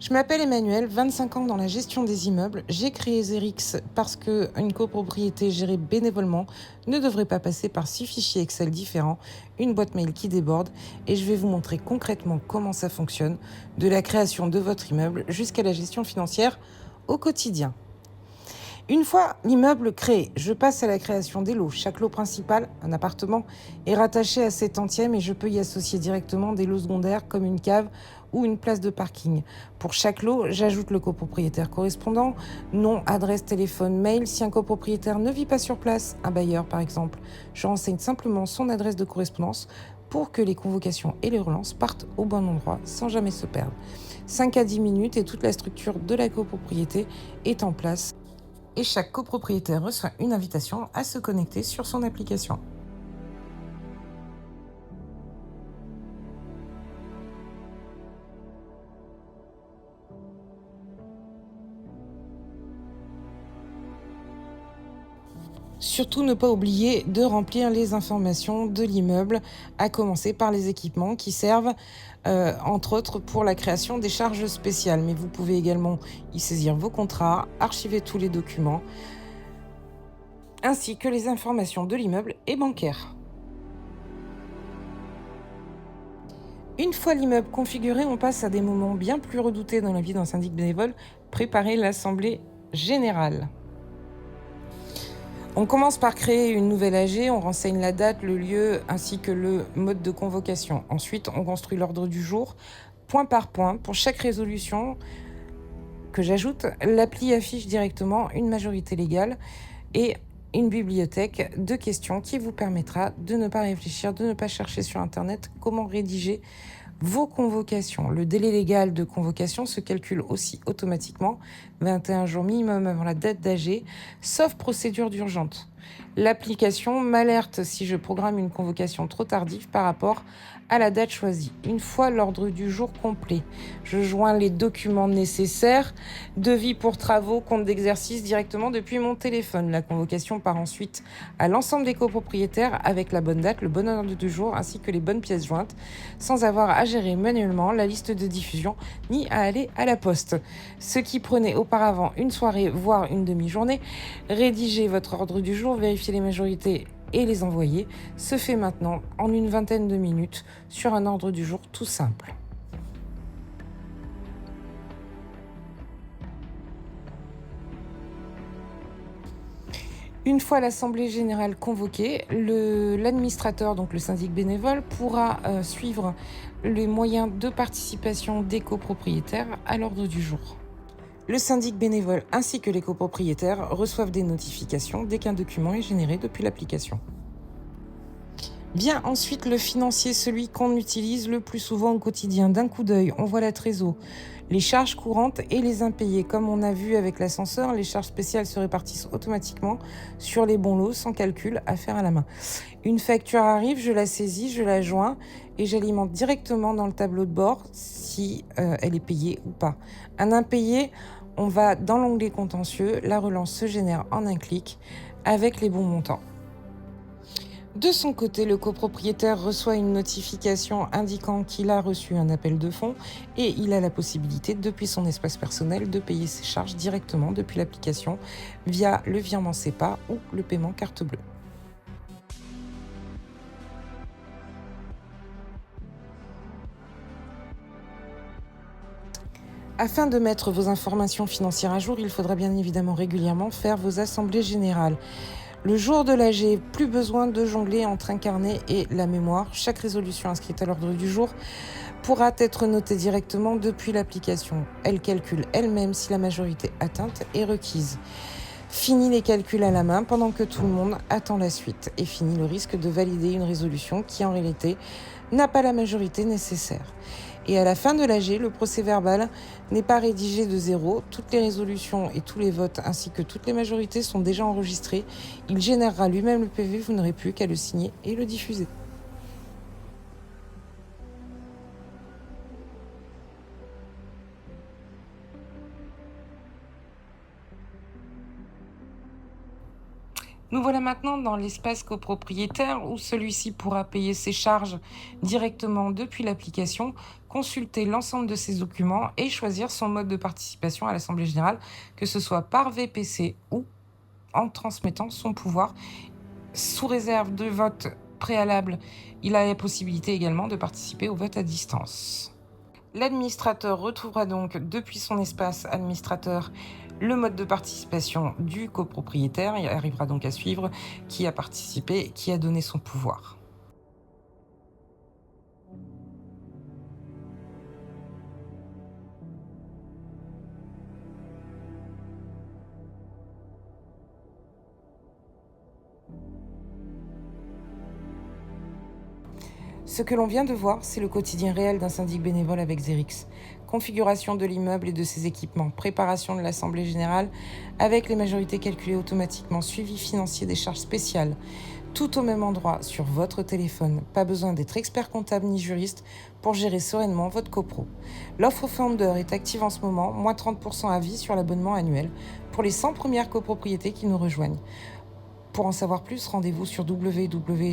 Je m'appelle Emmanuel, 25 ans dans la gestion des immeubles. J'ai créé Zerix parce qu'une copropriété gérée bénévolement ne devrait pas passer par 6 fichiers Excel différents, une boîte mail qui déborde, et je vais vous montrer concrètement comment ça fonctionne, de la création de votre immeuble jusqu'à la gestion financière au quotidien. Une fois l'immeuble créé, je passe à la création des lots. Chaque lot principal, un appartement, est rattaché à cet entième et je peux y associer directement des lots secondaires comme une cave ou une place de parking. Pour chaque lot, j'ajoute le copropriétaire correspondant, nom, adresse, téléphone, mail. Si un copropriétaire ne vit pas sur place, un bailleur par exemple, je renseigne simplement son adresse de correspondance pour que les convocations et les relances partent au bon endroit sans jamais se perdre. 5 à 10 minutes et toute la structure de la copropriété est en place et chaque copropriétaire reçoit une invitation à se connecter sur son application. Surtout ne pas oublier de remplir les informations de l'immeuble, à commencer par les équipements qui servent entre autres pour la création des charges spéciales. Mais vous pouvez également y saisir vos contrats, archiver tous les documents, ainsi que les informations de l'immeuble et bancaires. Une fois l'immeuble configuré, on passe à des moments bien plus redoutés dans la vie d'un syndic bénévole, préparer l'assemblée générale. On commence par créer une nouvelle AG, on renseigne la date, le lieu ainsi que le mode de convocation. Ensuite, on construit l'ordre du jour, point par point. Pour chaque résolution que j'ajoute, l'appli affiche directement une majorité légale et une bibliothèque de questions qui vous permettra de ne pas réfléchir, de ne pas chercher sur Internet comment rédiger vos convocations. Le délai légal de convocation se calcule aussi automatiquement, 21 jours minimum avant la date d'AG, sauf procédure d'urgence. L'application m'alerte si je programme une convocation trop tardive par rapport à la date choisie. Une fois l'ordre du jour complet, je joins les documents nécessaires, devis pour travaux, compte d'exercice directement depuis mon téléphone. La convocation part ensuite à l'ensemble des copropriétaires avec la bonne date, le bon ordre du jour ainsi que les bonnes pièces jointes, sans avoir à gérer manuellement la liste de diffusion ni à aller à la poste. Ce qui prenait auparavant une soirée, voire une demi-journée, rédiger votre ordre du jour, vérifier les majorités et les envoyer, se fait maintenant en une vingtaine de minutes sur un ordre du jour tout simple. Une fois l'assemblée générale convoquée, l'administrateur, donc le syndic bénévole, pourra suivre les moyens de participation des copropriétaires à l'ordre du jour. Le syndic bénévole ainsi que les copropriétaires reçoivent des notifications dès qu'un document est généré depuis l'application. Vient ensuite le financier, celui qu'on utilise le plus souvent au quotidien. D'un coup d'œil, on voit la trésor, les charges courantes et les impayés. Comme on a vu avec l'ascenseur, les charges spéciales se répartissent automatiquement sur les bons lots sans calcul à faire à la main. Une facture arrive, je la saisis, je la joins et j'alimente directement dans le tableau de bord si elle est payée ou pas. Un impayé, on va dans l'onglet contentieux, la relance se génère en un clic avec les bons montants. De son côté, le copropriétaire reçoit une notification indiquant qu'il a reçu un appel de fonds et il a la possibilité, depuis son espace personnel, de payer ses charges directement depuis l'application via le virement SEPA ou le paiement carte bleue. Afin de mettre vos informations financières à jour, il faudra bien évidemment régulièrement faire vos assemblées générales. Le jour de l'AG, plus besoin de jongler entre un carnet et la mémoire. Chaque résolution inscrite à l'ordre du jour pourra être notée directement depuis l'application. Elle calcule elle-même si la majorité atteinte est requise. Fini les calculs à la main pendant que tout le monde attend la suite. Et fini le risque de valider une résolution qui en réalité n'a pas la majorité nécessaire. Et à la fin de l'AG, le procès-verbal n'est pas rédigé de zéro. Toutes les résolutions et tous les votes ainsi que toutes les majorités sont déjà enregistrés. Il générera lui-même le PV, vous n'aurez plus qu'à le signer et le diffuser. Nous voilà maintenant dans l'espace copropriétaire où celui-ci pourra payer ses charges directement depuis l'application, consulter l'ensemble de ses documents et choisir son mode de participation à l'Assemblée générale, que ce soit par VPC ou en transmettant son pouvoir. Sous réserve de vote préalable, il a la possibilité également de participer au vote à distance. L'administrateur retrouvera donc depuis son espace administrateur le mode de participation du copropriétaire. Il arrivera donc à suivre qui a participé, qui a donné son pouvoir. Ce que l'on vient de voir, c'est le quotidien réel d'un syndic bénévole avec Xerix. Configuration de l'immeuble et de ses équipements, préparation de l'Assemblée générale avec les majorités calculées automatiquement, suivi financier des charges spéciales, tout au même endroit sur votre téléphone. Pas besoin d'être expert comptable ni juriste pour gérer sereinement votre copro. L'offre Founder est active en ce moment, moins 30% à vie sur l'abonnement annuel pour les 100 premières copropriétés qui nous rejoignent. Pour en savoir plus, rendez-vous sur www.xerix.fr.